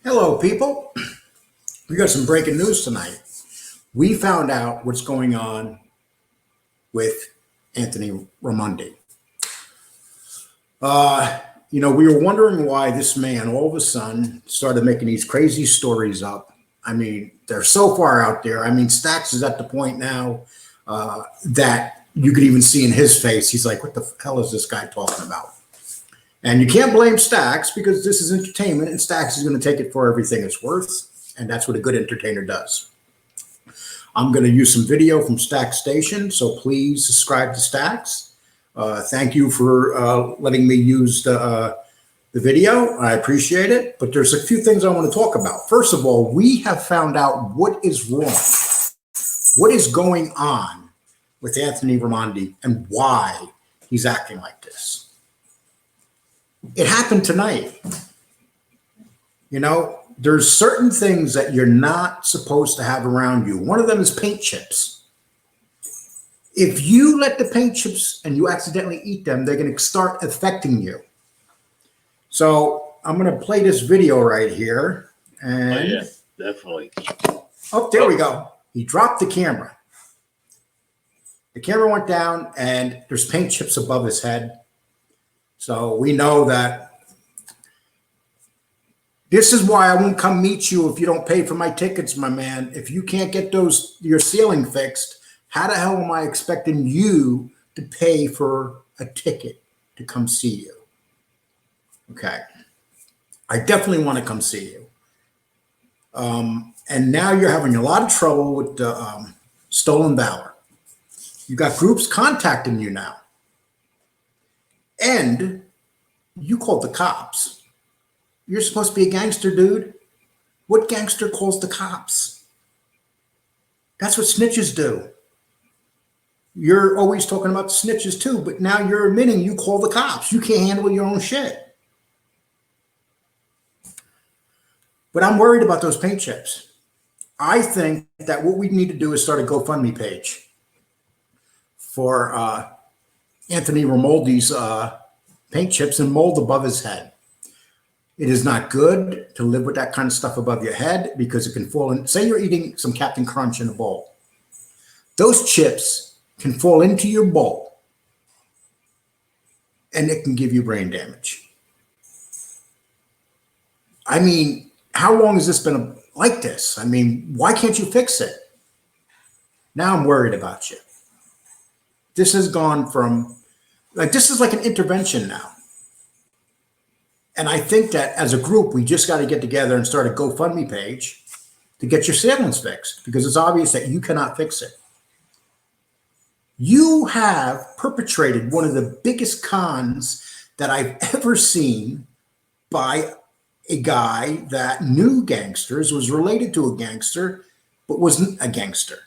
Hello, people. We got some breaking news tonight. We found out what's going on with Anthony Raimondi. We were wondering why this man all of a sudden started making these crazy stories up. I mean, they're so far out there. I mean, Stacks is at the point now that you could even see in his face. He's like, what the hell is this guy talking about? And you can't blame Stacks because this is entertainment and Stacks is going to take it for everything it's worth. And that's what a good entertainer does. I'm going to use some video from Stacks Station. So please subscribe to Stacks. Thank you for letting me use the video. I appreciate it. But there's a few things I want to talk about. First of all, we have found out what is wrong. What is going on with Anthony Raimondi and why he's acting like this. It happened tonight. You know, there's certain things that you're not supposed to have around you. One of them is paint chips. If you let the paint chips and you accidentally eat them, they're going to start affecting you. So I'm going to play this video right here. And oh, yeah, definitely. Oh, there we go. He dropped the camera. The camera went down and there's paint chips above his head. So we know that this is why I won't come meet you if you don't pay for my tickets, my man. If you can't get your ceiling fixed, how the hell am I expecting you to pay for a ticket to come see you? Okay. I definitely want to come see you. And now you're having a lot of trouble with the stolen valor. You got groups contacting you now. And you called the cops. You're supposed to be a gangster, dude. What gangster calls the cops? That's what snitches do. You're always talking about the snitches too, but now you're admitting you call the cops. You can't handle your own shit. But I'm worried about those paint chips. I think that what we need to do is start a GoFundMe page for Anthony Raimoldi's paint chips and mold above his head. It is not good to live with that kind of stuff above your head because it can fall in. Say you're eating some Captain Crunch in a bowl. Those chips can fall into your bowl and it can give you brain damage. I mean, how long has this been like this? I mean, why can't you fix it? Now I'm worried about you. This has gone from, this is like an intervention now. And I think that as a group, we just got to get together and start a GoFundMe page to get your ceilings fixed because it's obvious that you cannot fix it. You have perpetrated one of the biggest cons that I've ever seen by a guy that knew gangsters, was related to a gangster, but wasn't a gangster.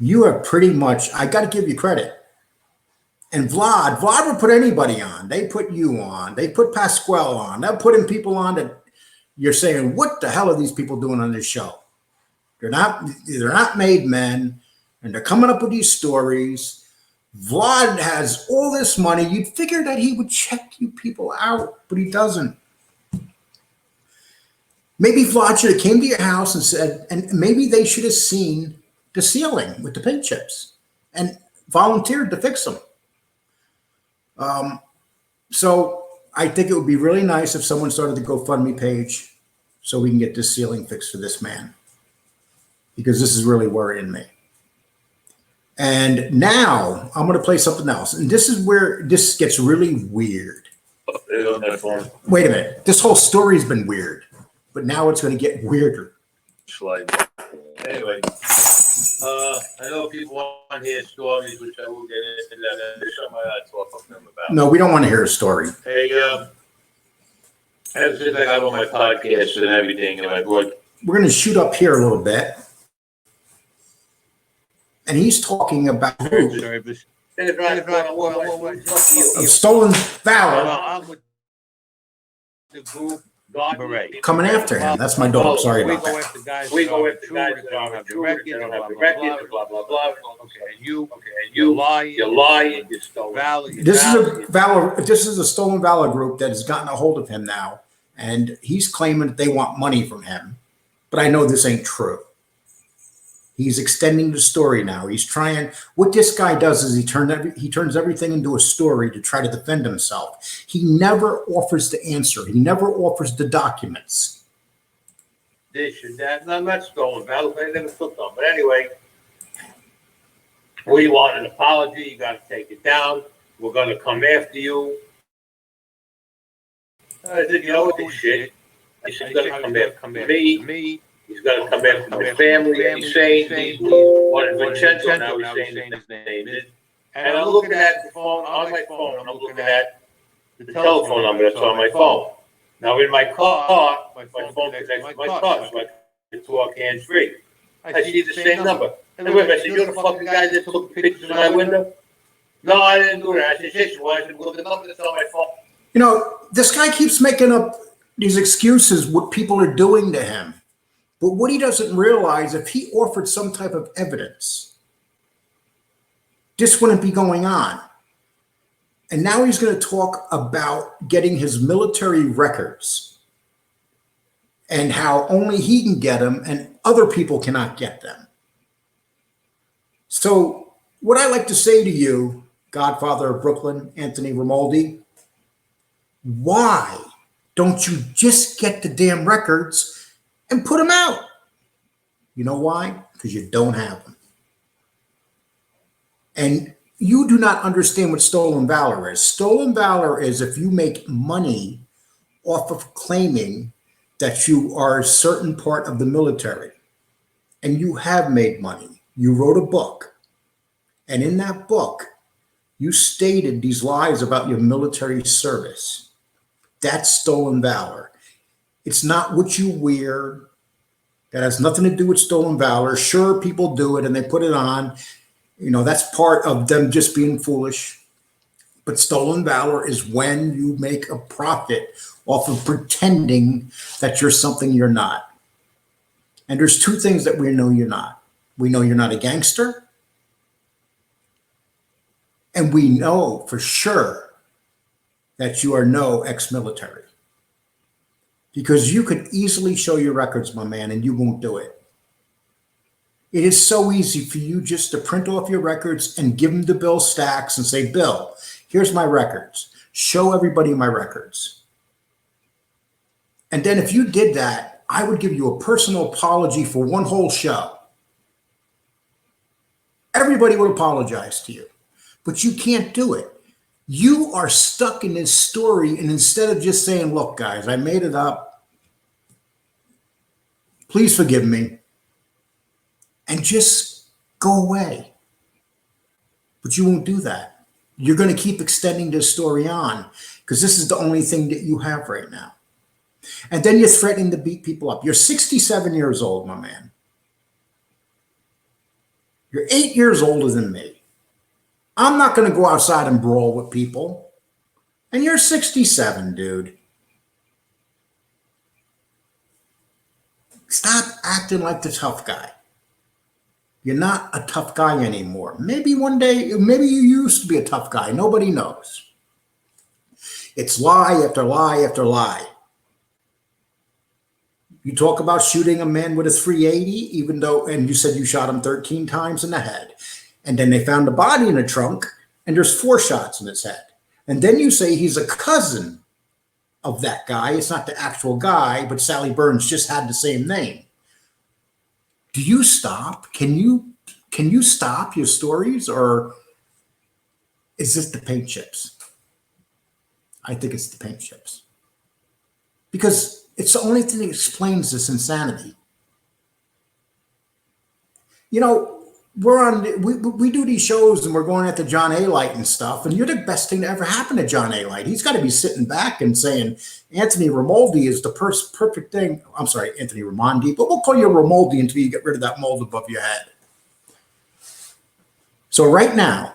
You are pretty much, I got to give you credit. And Vlad would put anybody on. They put you on. They put Pasquale on. They're putting people on that you're saying, what the hell are these people doing on this show? They're not made men, and they're coming up with these stories. Vlad has all this money. You'd figure that he would check you people out, but he doesn't. Maybe Vlad should have came to your house and said, and maybe they should have seen the ceiling with the paint chips and volunteered to fix them. So I think it would be really nice if someone started the GoFundMe page so we can get this ceiling fixed for this man, because this is really worrying me. And now I'm going to play something else. And this is where this gets really weird. Wait a minute. This whole story's been weird, but now it's going to get weirder. Anyway, I know people want to hear stories, which I will get into that. There's something I talk to them about. No, we don't want to hear a story. Hey, as I have on my podcast and everything, and we're going to shoot up here a little bit. And he's talking about stolen valor. Coming after him. That's my dog. Sorry about that. We go after guys that don't have the record, blah, blah, blah. Okay, you lie, you stole valor. This is a stolen valor group that has gotten a hold of him now. and he's claiming that they want money from him. But I know this ain't true. He's extending the story now. He's trying. What this guy does is he turns everything into a story to try to defend himself. He never offers the answer. He never offers the documents. This and that. No, I'm not stolen valor. I never took them. But anyway, we want an apology. You got to take it down. We're going to come after you. I said, you know what, this shit. He's going to come after me. He's going to come after my family. He's saying he's one of Vincenzo now. He's saying his name is. And I'm looking at the phone on my phone. I'm looking at the telephone number that's on my phone. Now in my car, my phone connects to my car, so I can talk hands-free. I see the same number. And wait a minute, I said, you're the fucking guy that took pictures of my window? No, I didn't do that. I said, yes, you are. I said, look at the number that's on my phone. You know, this guy keeps making up these excuses, what people are doing to him. But what he doesn't realize, if he offered some type of evidence, this wouldn't be going on. And now he's going to talk about getting his military records and how only he can get them and other people cannot get them. So what I like to say to you, Godfather of Brooklyn, Anthony Raimondi, why don't you just get the damn records and put them out? You know why? Because you don't have them. And you do not understand what stolen valor is. Stolen valor is if you make money off of claiming that you are a certain part of the military and you have made money. You wrote a book, and in that book, you stated these lies about your military service. That's stolen valor. It's not what you wear. That has nothing to do with stolen valor. Sure, people do it and they put it on. You know, that's part of them just being foolish. But stolen valor is when you make a profit off of pretending that you're something you're not. And there's two things that we know you're not. We know you're not a gangster. And we know for sure that you are no ex-military. Because you could easily show your records, my man, and you won't do it. It is so easy for you just to print off your records and give them to Bill Stacks and say, Bill, here's my records. Show everybody my records. And then if you did that, I would give you a personal apology for one whole show. Everybody would apologize to you, but you can't do it. You are stuck in this story, and instead of just saying, look, guys, I made it up. Please forgive me. And just go away. But you won't do that. You're going to keep extending this story on because this is the only thing that you have right now. And then you're threatening to beat people up. You're 67 years old, my man. You're 8 years older than me. I'm not going to go outside and brawl with people. And you're 67, dude. Stop acting like the tough guy. You're not a tough guy anymore. Maybe one day, maybe you used to be a tough guy. Nobody knows. It's lie after lie after lie. You talk about shooting a man with a 380, even though, and you said you shot him 13 times in the head. And then they found the body in a trunk, and there's 4 shots in his head. And then you say he's a cousin of that guy. It's not the actual guy, but Sally Burns just had the same name. Do you stop? Can you stop your stories, or is this the paint chips? I think it's the paint chips. Because it's the only thing that explains this insanity. You know, we do these shows and we're going at the John A. Light and stuff, and you're the best thing to ever happen to John A. Light. He's got to be sitting back and saying, Anthony Raimondi is the perfect thing. I'm sorry, Anthony Raimondi, but we'll call you Raimondi until you get rid of that mold above your head. So right now,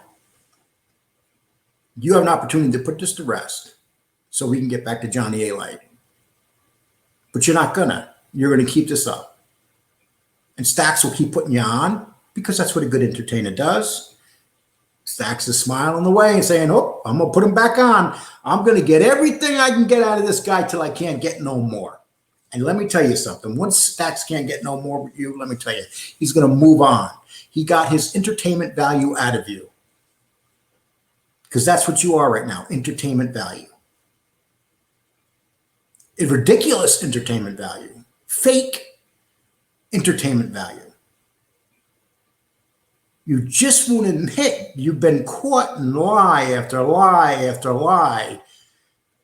you have an opportunity to put this to rest so we can get back to Johnny A. Light. But you're not gonna. You're gonna keep this up. And Stacks will keep putting you on because that's what a good entertainer does. Stacks is smiling away and saying, oh, I'm going to put him back on. I'm going to get everything I can get out of this guy till I can't get no more. And let me tell you something. Once Stacks can't get no more with you, let me tell you, he's going to move on. He got his entertainment value out of you. Because that's what you are right now, entertainment value. A ridiculous entertainment value. Fake entertainment value. You just won't admit you've been caught in lie after lie after lie.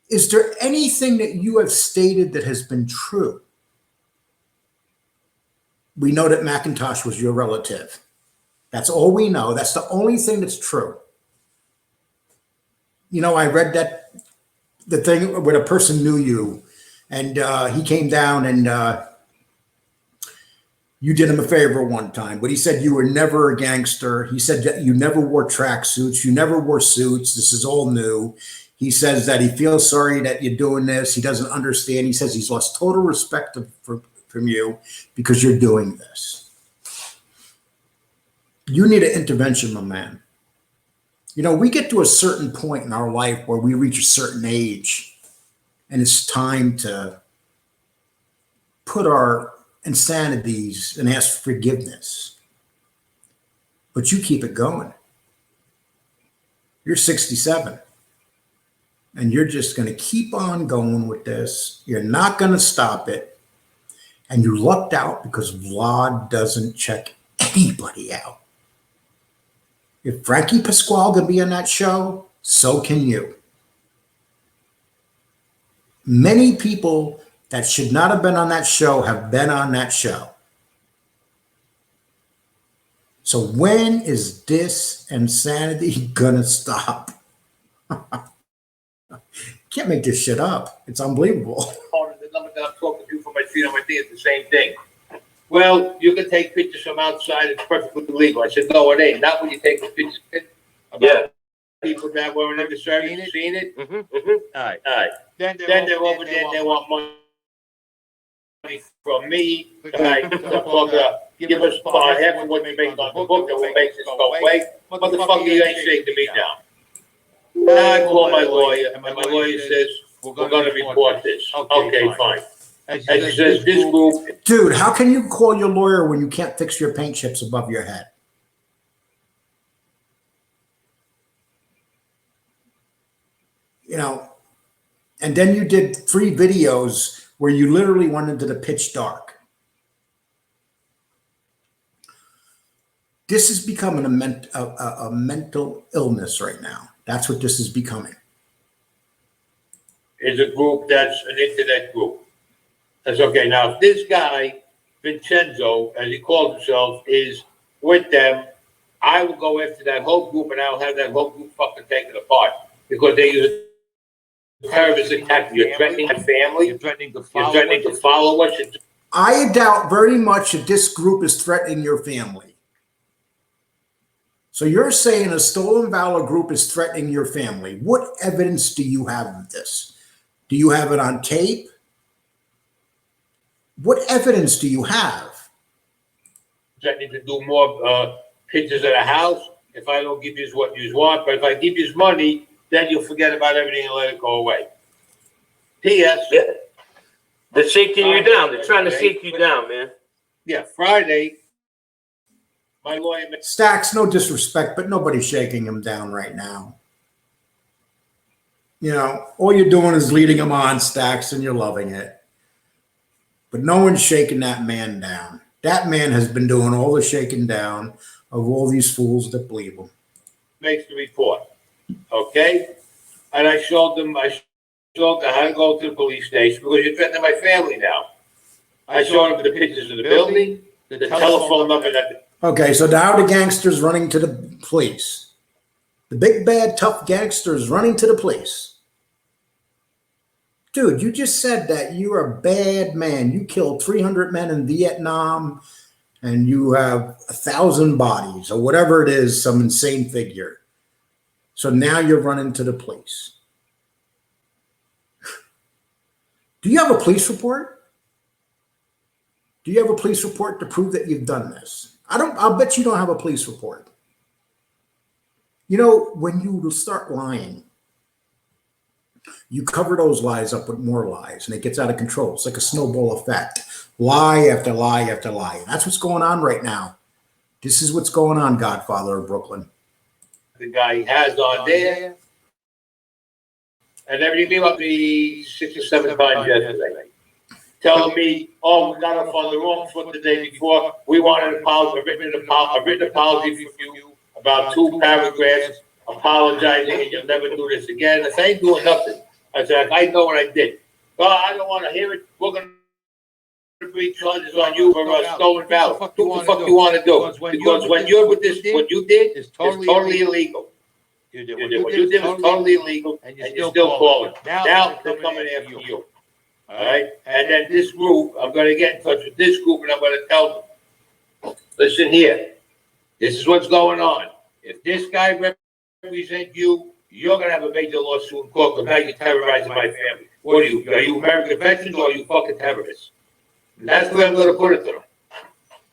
Is there anything that you have stated that has been true? We know that McIntosh was your relative. That's all we know. That's the only thing that's true. You know, I read that the thing where a person knew you and he came down and you did him a favor one time, but he said you were never a gangster. He said that you never wore tracksuits. You never wore suits. This is all new. He says that he feels sorry that you're doing this. He doesn't understand. He says he's lost total respect from you because you're doing this. You need an intervention, my man. You know, we get to a certain point in our life where we reach a certain age and it's time to put our insanities and ask forgiveness. But you keep it going. You're 67 and you're just going to keep on going with this. You're not going to stop it. And you lucked out because Vlad doesn't check anybody out. If Frankie Pasquale can be on that show, so can you. Many people that should not have been on that show have been on that show. So when is this insanity gonna stop? Can't make this shit up. It's unbelievable. The number that I'm talking to for my feet on my knee is the same thing. Well, you can take pictures from outside. It's perfectly legal. I said, no, it ain't. Not when you take the pictures about people that were never seen it. All right. Then they're over there and they want money from me. Give us half of what we make on the book that will make this go away. Motherfucker, you ain't shaking me down. I call my lawyer, and my lawyer says, we're going to report this. Okay, fine. And he says, this group. Dude, how can you call your lawyer when you can't fix your paint chips above your head? You know, and then you did 3 videos where you literally went into the pitch dark. This is becoming a mental illness right now. That's what this is becoming. Is a group that's an internet group. That's okay. Now, if this guy, Vincenzo, as he calls himself, is with them, I will go after that whole group and I'll have that whole group fucking taken apart because they use terrorist attack. You're threatening the family. You're threatening to follow us. I doubt very much that this group is threatening your family. So you're saying a Stolen Valor group is threatening your family. What evidence do you have of this? Do you have it on tape? What evidence do you have? Threatening to do more pictures of the house if I don't give you what you want. But if I give you money, then you'll forget about everything and let it go away. P.S. Yeah. They're shaking you down. They're trying to shake you down, man. Yeah, Friday, my lawyer... Stacks, no disrespect, but nobody's shaking him down right now. You know, all you're doing is leading him on, Stacks, and you're loving it. But no one's shaking that man down. That man has been doing all the shaking down of all these fools that believe him. Makes the report. Okay? And I showed them how to go to the police station because you're threatening my family now. I showed them the pictures of the building, the telephone number that... Okay, so now the gangster's running to the police. The big, bad, tough gangster's running to the police. Dude, you just said that you're a bad man. You killed 300 men in Vietnam and you have 1,000 bodies or whatever it is, some insane figure. So now you're running to the police. Do you have a police report? Do you have a police report to prove that you've done this? I'll bet you don't have a police report. You know, when you start lying, you cover those lies up with more lies, and it gets out of control. It's like a snowball effect. Lie after lie after lie. And that's what's going on right now. This is what's going on, Godfather of Brooklyn. The guy has on there, and everything came up to me 6 or 7 times yesterday, telling me, "Oh, we got off on the wrong foot the day before. We wanted a written apology from you about 2 paragraphs, apologizing, and you'll never do this again." I said, "I ain't doing nothing." I said, "I know what I did." "Well, I don't want to hear it. We're going to bring charges on you for stolen ballot." What the fuck you want to do? Because when you're with this, what you did is totally illegal. What you did was totally illegal, and you're still calling. Now they're coming after you. All right? And then this group, I'm going to get in touch with this group, and I'm going to tell them, "Listen here. This is what's going on. If this guy represents you, you're going to have a major lawsuit in court because now you're terrorizing my family. What are you? Are you American veterans or are you fucking terrorists?" And that's where I'm going to put it to them.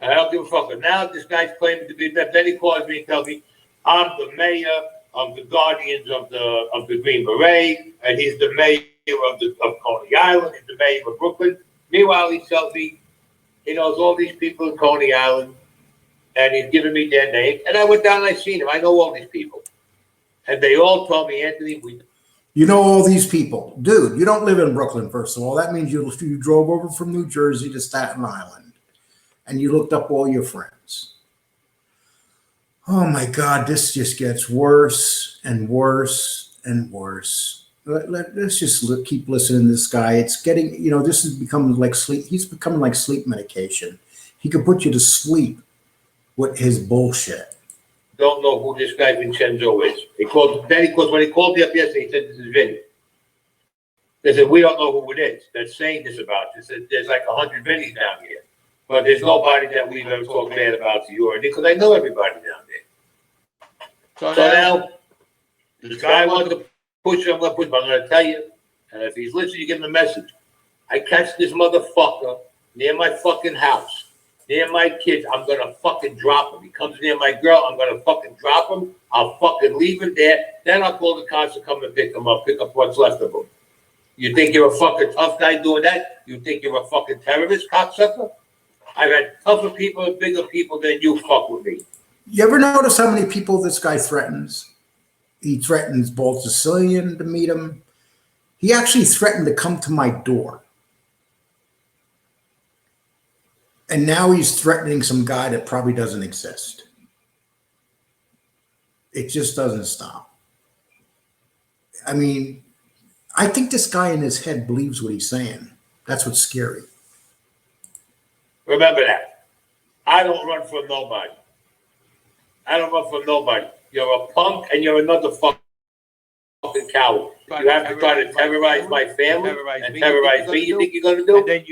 And I don't give a fuck. But now this guy's claiming to be that. Then he calls me and tells me, "I'm the mayor of the Guardians of the Green Beret, and he's the mayor of Coney Island, he's the mayor of Brooklyn." Meanwhile, he tells me he knows all these people in Coney Island, and he's giving me their names. And I went down and I seen him. I know all these people. And they all told me, "Anthony, You know all these people. Dude, you don't live in Brooklyn, first of all. That means you drove over from New Jersey to Staten Island, and you looked up all your friends. Oh my God, this just gets worse and worse and worse. Let's just keep listening to this guy. It's getting, this is becoming like sleep. He's becoming like sleep medication. He could put you to sleep with his bullshit. don't know who this guy Vincenzo is." Because when he called me up yesterday, he said, "This is Vinny." They said, "We don't know who it is that's saying this about you." Said, "There's like 100 Vinnies down here, but there's nobody that we've ever talked bad about to you or anything, because I know everybody down there." So now, this guy wants to push him. I'm going to tell you, and if he's listening, you give him a message. I catch this motherfucker near my fucking house, near my kids, I'm going to fucking drop him. He comes near my girl, I'm going to fucking drop him. I'll fucking leave him there. Then I'll call the cops to come and pick him up, pick up what's left of him. You think you're a fucking tough guy doing that? You think you're a fucking terrorist, cocksucker? I've had tougher people and bigger people than you fuck with me. You ever notice how many people this guy threatens? He threatens Bald Sicilian to meet him. He actually threatened to come to my door. And now he's threatening some guy that probably doesn't exist. It just doesn't stop. I mean, I think this guy in his head believes what he's saying. That's what's scary. Remember that. I don't run from nobody. I don't run from nobody. You're a punk and you're another fucking coward. You have to try to terrorize my family and terrorize me. You think you're going to do? And then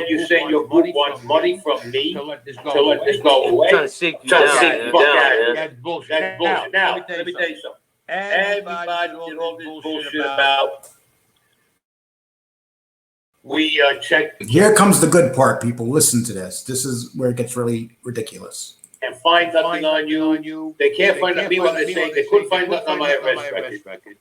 you say your group wants money from me to let this go away. Trying to seek you down. That's bullshit. Now, let me tell you something. Everybody did all this bullshit about. We checked. Here comes the good part, people. Listen to this. This is where it gets really ridiculous. And find nothing on you. They can't find nothing. Meanwhile, they're saying they couldn't find nothing on my arrest record.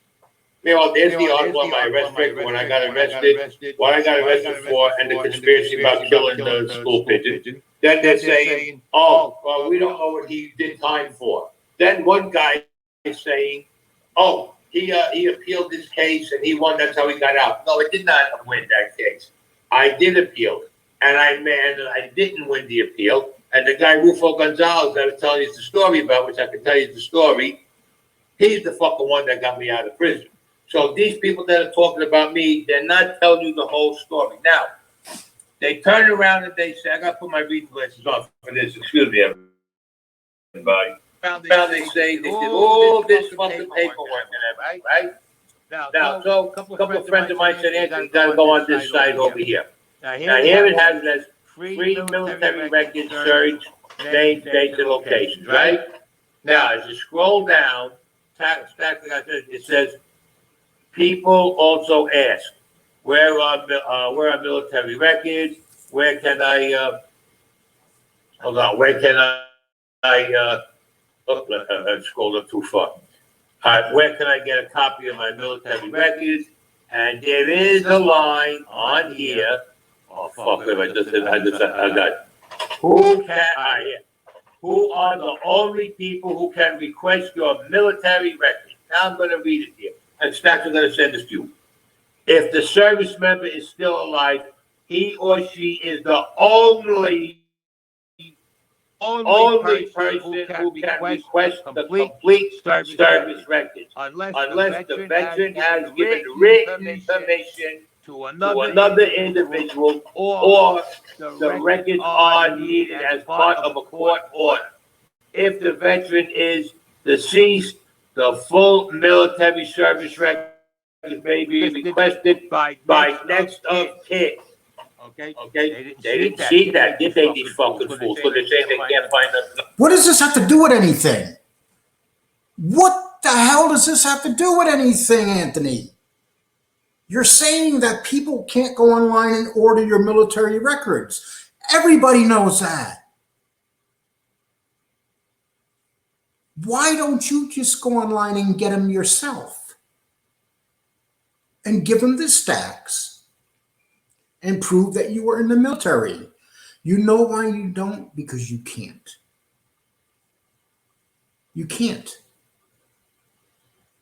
Meanwhile, there's the article on my arrest record when I got arrested, what I got arrested for, and the conspiracy about killing the school pigeon. Then they're saying, "Oh, well, we don't know what he did time for." Then one guy is saying, "Oh, he appealed this case and he won. That's how he got out." No, I did not win that case. I did appeal, and I didn't win the appeal. And the guy Rufo Gonzalez that I was telling you the story about, which I can tell you the story, he's the fucking one that got me out of prison. So these people that are talking about me, they're not telling you the whole story. Now, they turn around and they say, I got to put my reading glasses on for this. Excuse me, everybody. They say they did all this fucking paperwork and everything, right? Now, so a couple of friends of mine said, "Anthony, you got to go on this side over here." Now, here it has this free military records, search, name, dates, and locations, right? Now, as you scroll down, it says, people also ask, where are military records? Where can I, hold on, where can I scrolled up too far. Where can I get a copy of my military records? And there is a line on here. Oh fuck! I got. Who are the only people who can request your military records? Now I'm going to read it here. And Stacks are going to send this to you. If the service member is still alive, he or she is the only person who can request the complete service records, unless the veteran has given written permission to another individual, or the records are needed as part of a court order. If the veteran is deceased, the full military service records may be requested by next of kin. Okay? They didn't see that, did they, these fucking fools? So they say they can't find us. What does this have to do with anything? What the hell does this have to do with anything, Anthony? You're saying that people can't go online and order your military records. Everybody knows that. Why don't you just go online and get them yourself? And give them the stacks and prove that you were in the military. You know why you don't? Because you can't. You can't.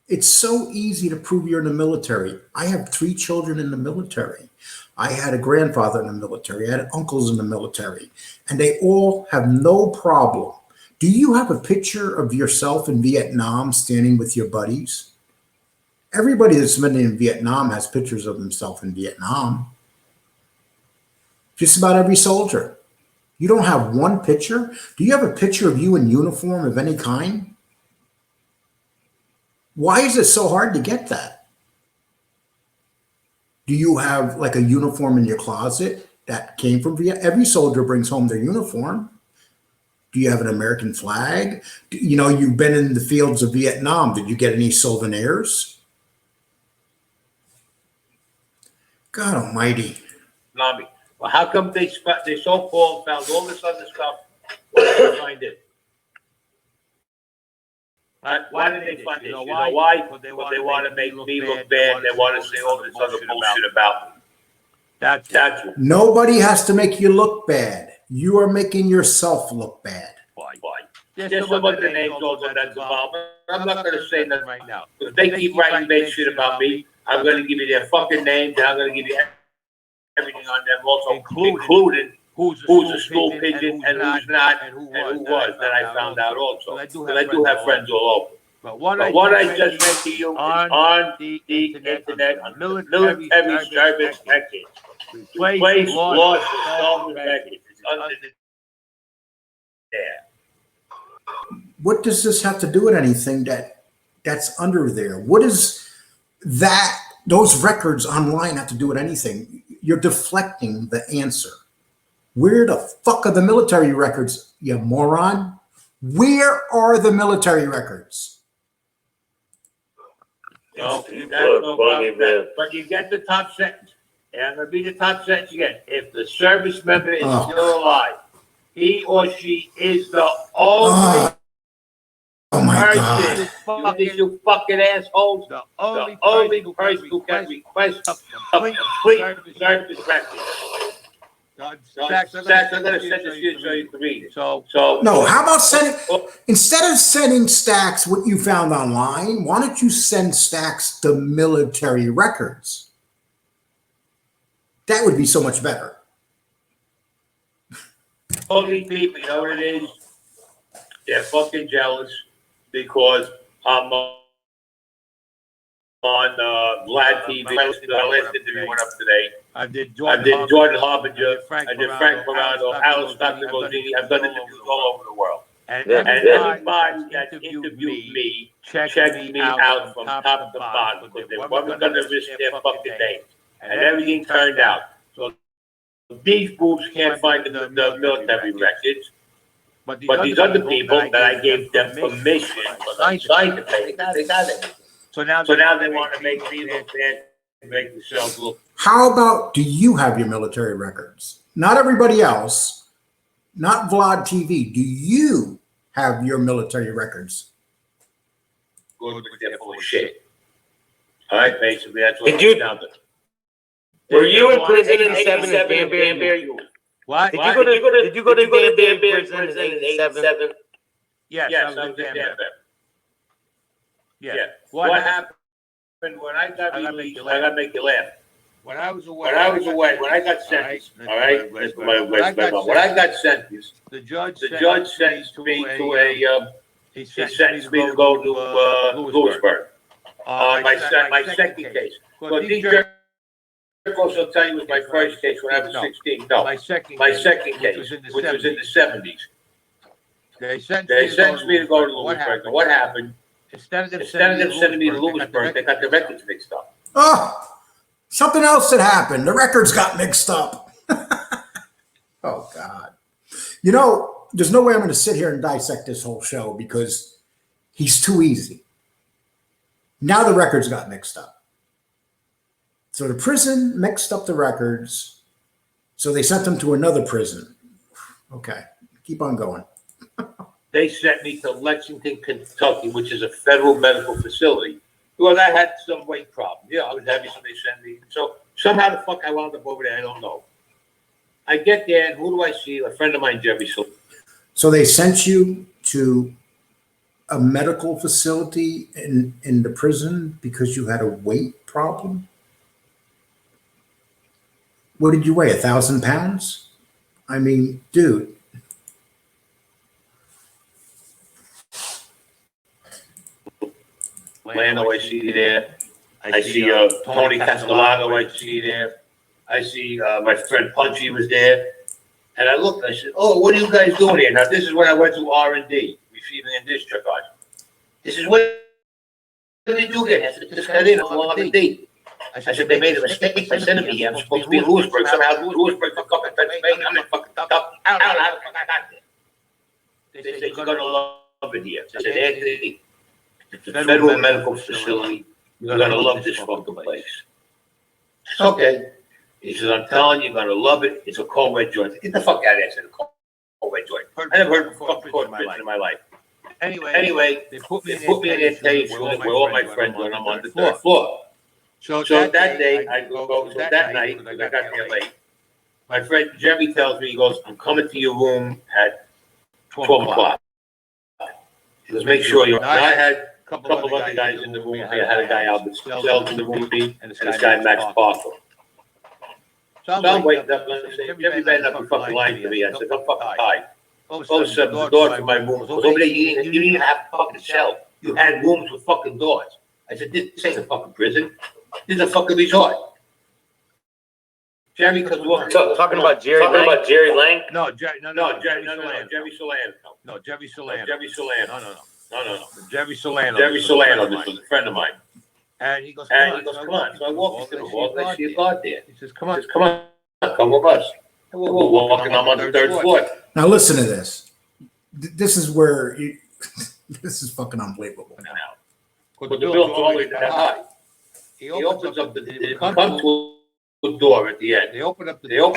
It's so easy to prove you're in the military. I have 3 children in the military. I had a grandfather in the military. I had uncles in the military. And they all have no problem. Do you have a picture of yourself in Vietnam standing with your buddies? Everybody that's been in Vietnam has pictures of themselves in Vietnam. Just about every soldier. You don't have one picture? Do you have a picture of you in uniform of any kind? Why is it so hard to get that? Do you have like a uniform in your closet that came from Vietnam? Every soldier brings home their uniform. Do you have an American flag? You know, you've been in the fields of Vietnam. Did you get any souvenirs? God almighty. Well, how come they so-called found all this other stuff? Why did they find it? Why did they find it? You know why? Because they want to make me look bad. They want to say all this other bullshit about me. That's what. Nobody has to make you look bad. You are making yourself look bad. Why? There's some other names also that's involved. I'm not going to say nothing right now. If they keep writing bad shit about me, I'm going to give you their fucking names, and I'm going to give you everything on them, also including who's a school pigeon and who's not, and who was, that I found out also. Because I do have friends all over. But what I just read to you on the internet, on military service records, replace lost stolen records. It's under there. What does this have to do with anything that's under there? What is that? Those records online have to do with anything? You're deflecting the answer. Where the fuck are the military records, you moron? Where are the military records? No, that's no problem. But you get the top sentence. And I'm going to read the top sentence again. If the service member is still alive, he or she is the only oh my God. You fucking assholes. The only person who can request a complete service record. Stacks, I'm going to send this to you so you can read it. So no, how about instead of sending Stacks what you found online, why don't you send Stacks the military records? That would be so much better. Only people, you know what it is? They're fucking jealous because I'm on Vlad TV. I listened to the last interview went up today. I did Jordan Harbinger. I did Frank Morano, Alice Dr. Rosini. I've done interviews all over the world. And everybody that interviewed me checked me out from top to bottom because they weren't going to risk their fucking names. And everything turned out. So these boobs can't find the military records. But these other people that I gave them permission, signed to pay, they got it. So now they want to make me look bad and make themselves look. How about, do you have your military records? Not everybody else, not Vlad TV. Do you have your military records? Good, which they're full of shit. All right, basically, that's what Did it you- comes down to. Were you in prison in 87 in Danbury? What? Did you go to Danbury prison in 87? Yes, Yes, I was in Danbury. Yeah. Yeah. What happened when I got released? I gotta make you laugh. When I was away, When I was away, when I got sentenced, all right? When I got sentenced, the judge the judge sentenced me to a, he he sentenced me to go to Lewisburg. My second case. Well, these jerks also tell you it was my first case when I was 16. No, My second case, which was in the 70s. They They sentenced me to go to Lewisburg. And what happened? Instead of them Sending me to Lewisburg, they got the records mixed up. Oh, something else that happened. The records got mixed up. Oh, God. You know, there's no way I'm going to sit here and dissect this whole show because he's too easy. Now the records got mixed up. So the prison mixed up the records. So they sent them to another prison. Okay, keep on going. They sent me to Lexington, Kentucky, which is a federal medical facility. Well, I had some weight problems. Yeah, I was heavy, so they sent me. So somehow the fuck I wound up over there, I don't know. I get there, and who do I see? A friend of mine, Jerry. So they sent you to a medical facility in the prison because you had a weight problem? What did you weigh, 1,000 pounds? I mean, dude. Lando, I see there. I see Tony Castellago, I see there. I see my friend Punchy was there. And I looked and I said, oh, what are you guys doing here? Now, this is when I went to R&D, receiving and discharge. This is what did you get? I said, this guy didn't belong on the date. I said, they made a mistake by sending me here. I'm supposed to be in Lewisburg. Somehow Lewisburg took up in Pennsylvania. I'm in fucking up. I don't know how the fuck I got there. They said, you're going to love it here. I said, Anthony, it's a federal medical facility. You're going to love this fucking place. Okay. He says, I'm telling you, you're going to love it. It's a cold red joint. Get the fuck out of there. I said, a cold red joint. I never heard of fucking cold red in my life. Anyway, they put me in a cage where all my friends were, and I'm on the third floor. So that day, I go, so that night, I got there late. My friend Jerry tells me, he goes, I'm coming to your room at 12 o'clock. He goes, make sure you're, I had a couple of other guys in the room. I had a guy, Albert Sells, in the room with me, and this guy, Max Parker. So I'm waking up and I'm saying, Jerry better not be fucking lying to me. I said, I'm fucking tired. All of a sudden, the door to my room was over there. You didn't even have a fucking cell. You had rooms with fucking doors. I said, this ain't a fucking prison. This is a fucking resort. Jerry comes walking. Talking about Jerry Lang? No, Jerry Solano. Jerry Solano. No, Jerry Solano. Jerry Solano. No. Jerry Solano. Jerry Solano, this was a friend of mine. And he goes, come on. So I walk into the hall, I see a guard there. He says, come on. Come with us. And we're walking, I'm on the third floor. Now listen to this. This is where this is fucking unbelievable. But the building's all the way that high. He opens up they come to a door at the end. They open up the door,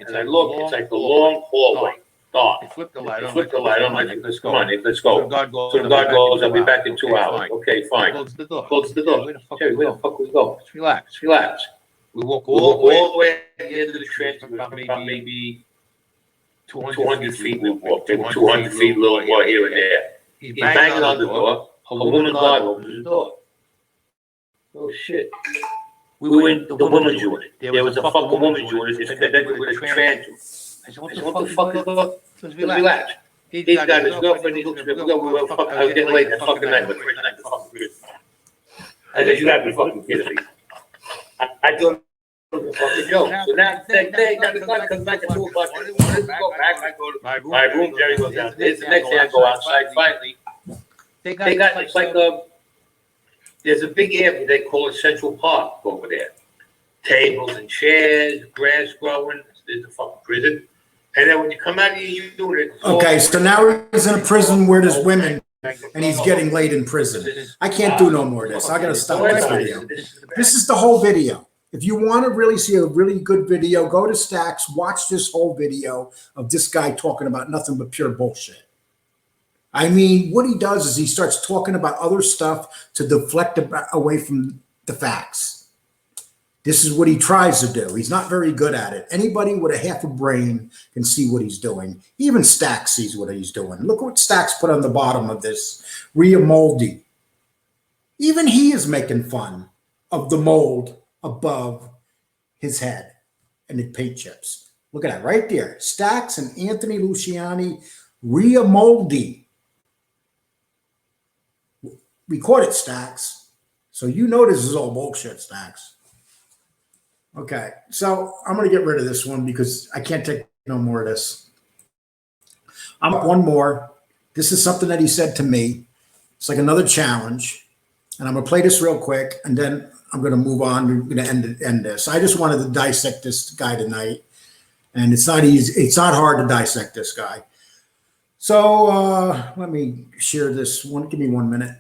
and I look, it's like the long hallway. Dark. They flip the light on. I'm like, let's go. Let's go. So the guard goes, I'll be back in 2 hours. Okay, fine. Close the door. Jerry, where the fuck we go? Let's relax. We walk all the way at the end of the trench, about maybe 200 feet. We walk, maybe 200 feet, a little more here and there. He's banging on the door. A woman guard opens the door. Oh, shit. We were in the women's unit. There was a fucking women's unit. It's connected with a trans unit. I said, what the fuck is that? Let's relax. He's got his girlfriend. He looks at me. I was getting late that fucking night. I said, you gotta be fucking kidding me. I thought it was a fucking joke. So now the next day, the guy comes back at 2 o'clock. I go back. I go to my room. Jerry goes downstairs. The next day, I go outside. Finally, they got, it's like there's a big area they call it Central Park over there. Tables and chairs, grass growing. There's a fucking prison. And then when you come out of your unit. Okay, so now he's in a prison where there's women and he's getting laid in prison. I can't do no more of this. I gotta stop this video. This is the whole video. If you want to really see a really good video, go to Stacks, watch this whole video of this guy talking about nothing but pure bullshit. I mean, what he does is he starts talking about other stuff to deflect away from the facts. This is what he tries to do. He's not very good at it. Anybody with a half a brain can see what he's doing. Even Stax sees what he's doing. Look what Stax put on the bottom of this. RIAMOLDI. Even he is making fun of the mold above his head and the paint chips. Look at that right there. Stax and Anthony Luciani, RIAMOLDI. Record it, Stax. So you know this is all bullshit, Stax. Okay, so I'm going to get rid of this one because I can't take no more of this. I'm up one more. This is something that he said to me. It's like another challenge. And I'm going to play this real quick, and then I'm going to move on. We're going to end this. I just wanted to dissect this guy tonight. And it's not easy. It's not hard to dissect this guy. So let me share this one. Give me 1 minute.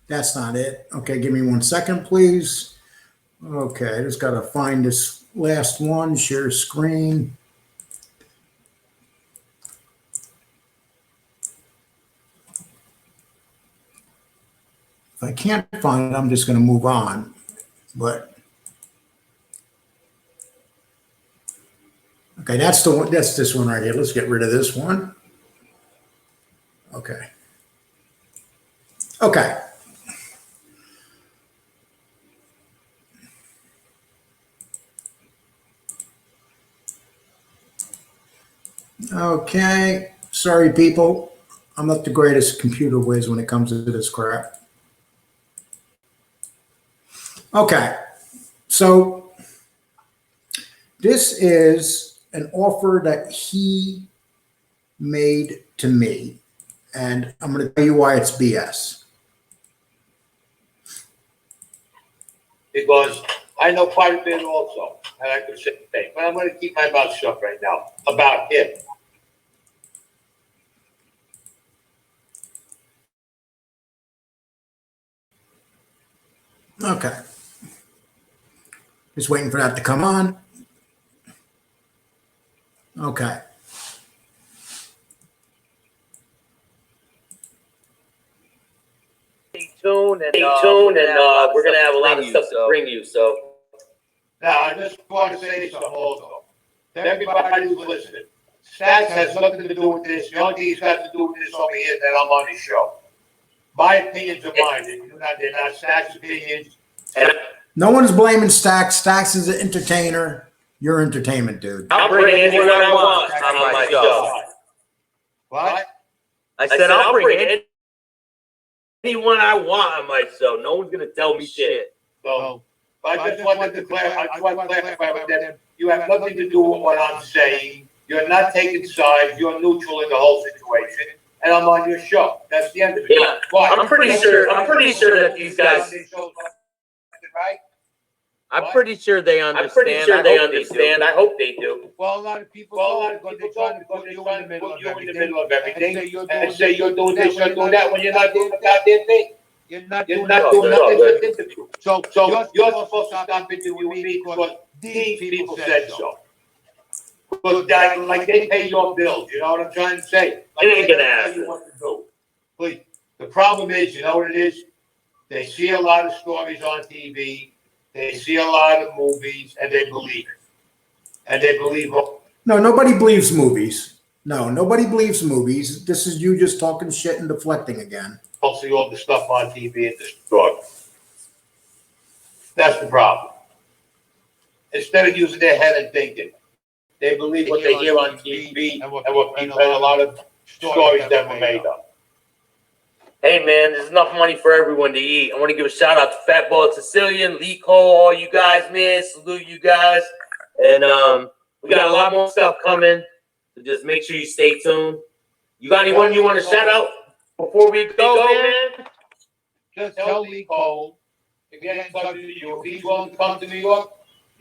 That's not it. Okay, give me 1 second, please. Okay, I just got to find this last one. Share screen. If I can't find it, I'm just going to move on. But okay, that's the one. That's this one right here. Let's get rid of this one. Okay. Okay. Okay, sorry people. I'm not the greatest computer whiz when it comes to this crap. Okay, so this is an offer that he made to me, and I'm going to tell you why it's BS. Because I know quite a bit also, and I could say, but I'm going to keep my mouth shut right now about him. Okay. Just waiting for that to come on. Okay. Stay tuned, and we're gonna have a lot of stuff to bring you. So Now, I just want to say something also. To everybody who's listening, Stax has nothing to do with this. The only thing he's got to do with this over here is that I'm on his show. My opinions are mine. They're not Stax's opinions. And No one's blaming Stax. Stax is an entertainer. You're entertainment, dude. I'll bring anyone I want on my show. What? I said I'll bring anyone I want on my show. No one's gonna tell me shit. So, I just wanted to clarify with them. You have nothing to do with what I'm saying. You're not taking sides. You're neutral in the whole situation. And I'm on your show. That's the end of it. Yeah, Why? I'm pretty sure that these guys. Right? I'm pretty sure they understand. I hope they do. Well, a lot of people don't. They're trying to put you in the middle of everything and say you're doing this, you're doing that, when you're not doing the goddamn thing. You're not doing nothing with interview. So you're supposed to stop interviewing me because these people said so. But like they pay your bills, you know what I'm trying to say? Like It ain't gonna tell happen. you what to do. Please. The problem is, you know what it is? They see a lot of stories on TV. They see a lot of movies, and they believe it. And they believe it. No, nobody believes movies. No, nobody believes movies. This is you just talking shit and deflecting again. Mostly all the stuff on TV and destroy. That's the problem. Instead of using their head and thinking, they believe what they hear on TV and what people and a lot of stories that were made up. Hey man, there's enough money for everyone to eat. I want to give a shout out to Fat Ball Sicilian, Lee Cole, all you guys, man. Salute you guys. And we got a lot more stuff coming. So just make sure you stay tuned. You got anyone you want to shout out before we go, man? Just tell Lee Cole to get in touch with you. If he's willing to come to New York,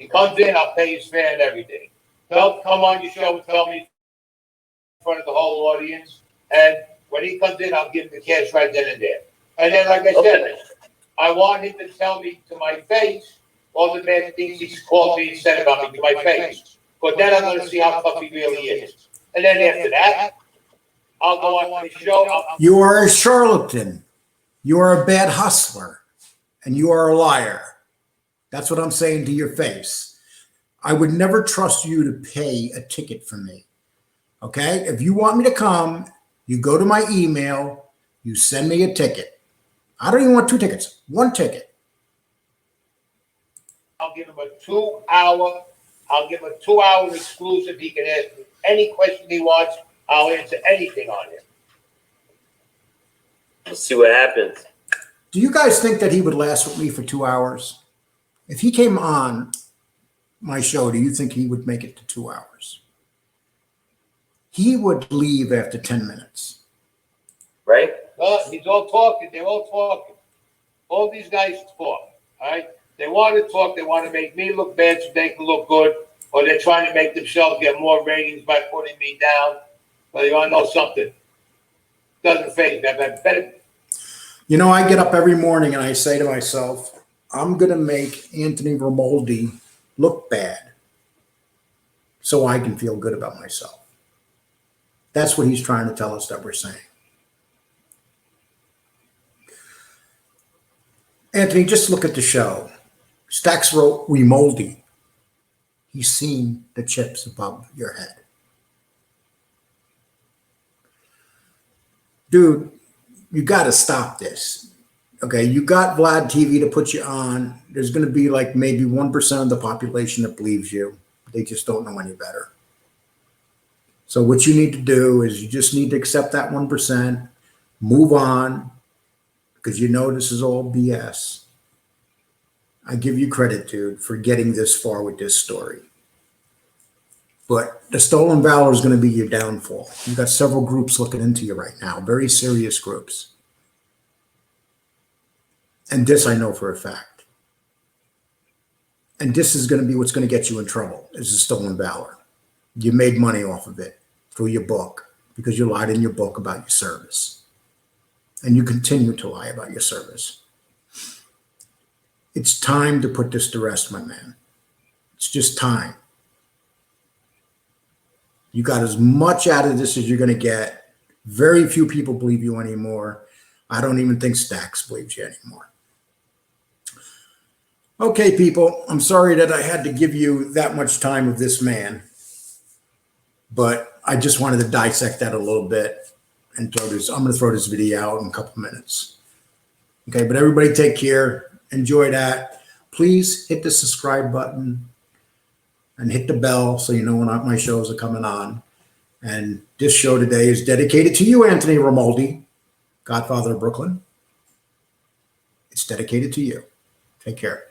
He comes in, I'll pay his fare and everything. He'll come on your show and tell me in front of the whole audience. And when he comes in, I'll give him the cash right then and there. And then, like I said, I want him to tell me to my face all the bad things he's called me and said about me to my face. But then I'm going to see how tough he really is. And then after that, I'll go on my show. You are a charlatan. You are a bad hustler. And you are a liar. That's what I'm saying to your face. I would never trust you to pay a ticket for me. Okay? If you want me to come, you go to my email, you send me a ticket. I don't even want 2 tickets, 1 ticket. I'll give him a 2-hour. I'll give him a 2-hour exclusive. He can ask me any question he wants. I'll answer anything on it. We'll see what happens. Do you guys think that he would last with me for 2 hours? If he came on my show, do you think he would make it to 2 hours? He would leave after 10 minutes. Right? He's all talking. They're all talking. All these guys talk. All right? They want to talk. They want to make me look bad so they can look good. Or they're trying to make themselves get more ratings by putting me down. But you want to know something? Doesn't faze me. I better. You know, I get up every morning and I say to myself, I'm going to make Anthony Raimondi look bad so I can feel good about myself. That's what he's trying to tell us that we're saying. Anthony, just look at the show. Stax wrote Raimondi. He's seen the chips above your head. Dude, you got to stop this. Okay, you got Vlad TV to put you on. There's going to be like maybe 1% of the population that believes you. They just don't know any better. So what you need to do is you just need to accept that 1%, move on, because you know this is all BS. I give you credit, dude, for getting this far with this story. But the stolen valor is going to be your downfall. You've got several groups looking into you right now, very serious groups. And this I know for a fact. And this is going to be what's going to get you in trouble, is the stolen valor. You made money off of it through your book because you lied in your book about your service. And you continue to lie about your service. It's time to put this to rest, my man. It's just time. You got as much out of this as you're going to get. Very few people believe you anymore. I don't even think Stax believes you anymore. Okay, people, I'm sorry that I had to give you that much time of this man, but I just wanted to dissect that a little bit and throw this. I'm going to throw this video out in a couple minutes. Okay, but everybody take care. Enjoy that. Please hit the subscribe button and hit the bell so you know when my shows are coming on. And this show today is dedicated to you, Anthony Raimondi, Godfather of Brooklyn. It's dedicated to you. Take care.